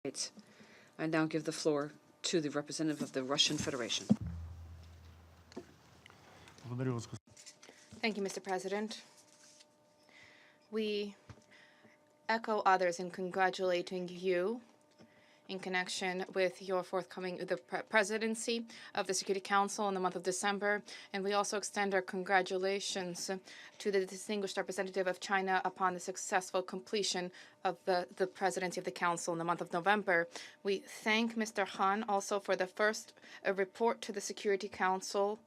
I now give the floor to the representative of the Russian Federation. Thank you, Mr. President. We echo others in congratulating you in connection with your forthcoming presidency of the Security Council in the month of December. And we also extend our congratulations to the distinguished representative of China upon the successful completion of the presidency of the Council in the month of November. We thank Mr. Han also for the first report to the Security Council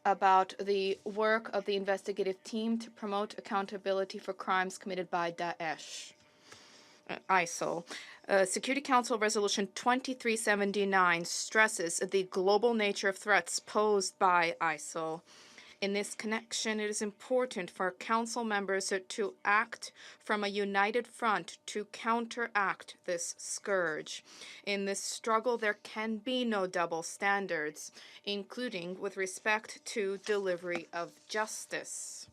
about the work of the investigative team to promote accountability for crimes committed by Daesh. ISIL. Security Council Resolution 2379 stresses the global nature of threats posed by ISIL. In this connection, it is important for Council members to act from a united front to counteract this scourge. In this struggle, there can be no double standards, including with respect to delivery of justice.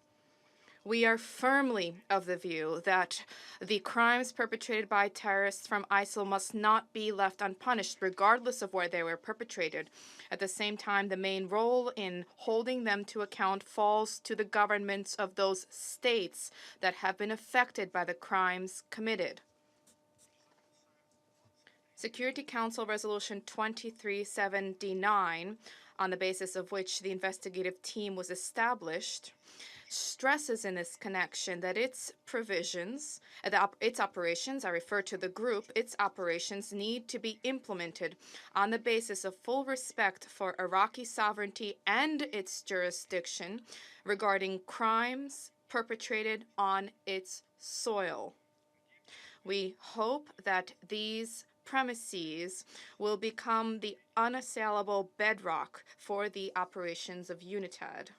We are firmly of the view that the crimes perpetrated by terrorists from ISIL must not be left unpunished, regardless of where they were perpetrated. At the same time, the main role in holding them to account falls to the governments of those states that have been affected by the crimes committed. Security Council Resolution 2379, on the basis of which the investigative team was established, stresses in this connection that its provisions, its operations, I refer to the group, its operations need to be implemented on the basis of full respect for Iraqi sovereignty and its jurisdiction regarding crimes perpetrated on its soil. We hope that these premises will become the unassailable bedrock for the operations of UNITAD.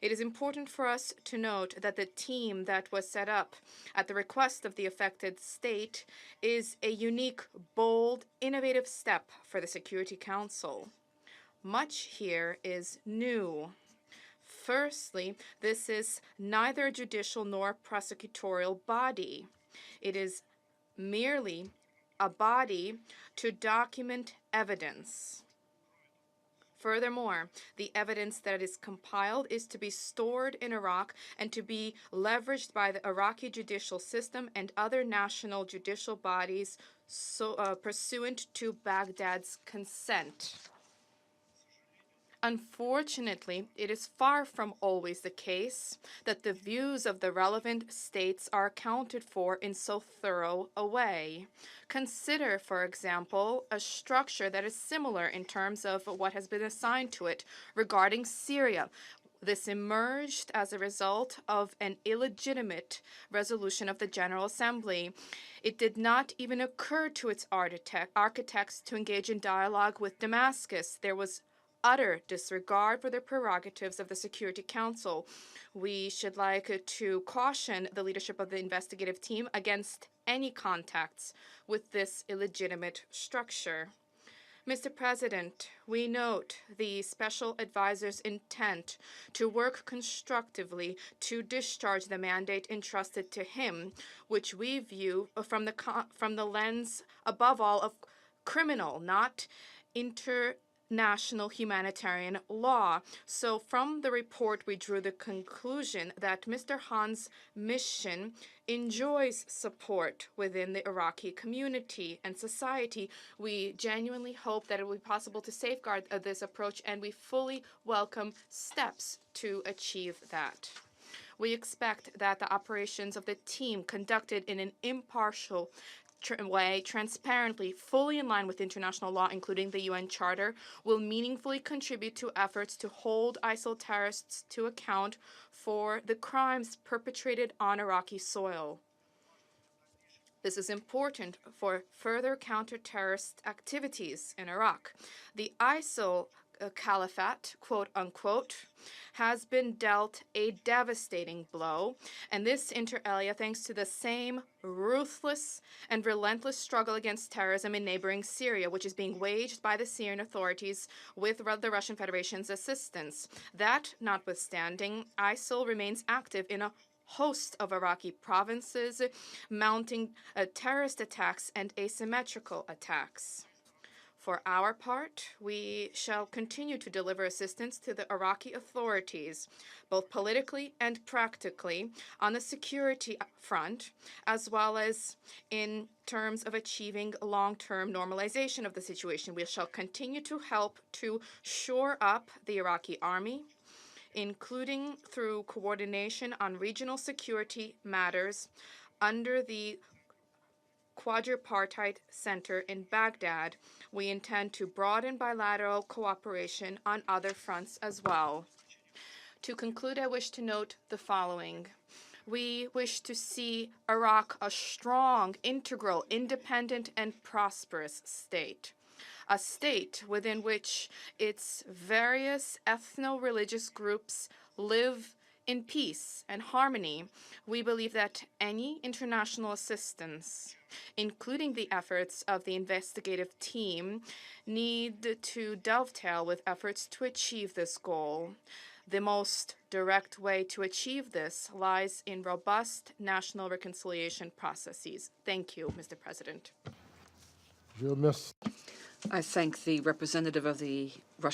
It is important for us to note that the team that was set up at the request of the affected state is a unique, bold, innovative step for the Security Council. Much here is new. Firstly, this is neither a judicial nor prosecutorial body. It is merely a body to document evidence. Furthermore, the evidence that is compiled is to be stored in Iraq and to be leveraged by the Iraqi judicial system and other national judicial bodies pursuant to Baghdad's consent. Unfortunately, it is far from always the case that the views of the relevant states are accounted for in so thorough a way. Consider, for example, a structure that is similar in terms of what has been assigned to it regarding Syria. This emerged as a result of an illegitimate resolution of the General Assembly. It did not even occur to its architects to engage in dialogue with Damascus. There was utter disregard for the prerogatives of the Security Council. We should like to caution the leadership of the investigative team against any contacts with this illegitimate structure. Mr. President, we note the special advisor's intent to work constructively to discharge the mandate entrusted to him, which we view from the lens, above all, of criminal, not international humanitarian law. So from the report, we drew the conclusion that Mr. Han's mission enjoys support within the Iraqi community and society. We genuinely hope that it will be possible to safeguard this approach, and we fully welcome steps to achieve that. We expect that the operations of the team conducted in an impartial way, transparently, fully in line with international law, including the UN Charter, will meaningfully contribute to efforts to hold ISIL terrorists to account for the crimes perpetrated on Iraqi soil. This is important for further counter-terrorist activities in Iraq. The ISIL caliphate, quote unquote, has been dealt a devastating blow, and this inter alia thanks to the same ruthless and relentless struggle against terrorism in neighboring Syria, which is being waged by the Syrian authorities with the Russian Federation's assistance. That notwithstanding, ISIL remains active in a host of Iraqi provinces mounting terrorist attacks and asymmetrical attacks. For our part, we shall continue to deliver assistance to the Iraqi authorities, both politically and practically, on the security front, as well as in terms of achieving long-term normalization of the situation. We shall continue to help to shore up the Iraqi army, including through coordination on regional security matters under the Quadripartite Center in Baghdad. We intend to broaden bilateral cooperation on other fronts as well. To conclude, I wish to note the following. We wish to see Iraq a strong, integral, independent, and prosperous state. A state within which its various ethno-religious groups live in peace and harmony. We believe that any international assistance, including the efforts of the investigative team, need to dovetail with efforts to achieve this goal. The most direct way to achieve this lies in robust national reconciliation processes. Thank you, Mr. President. I thank the representative of the Russian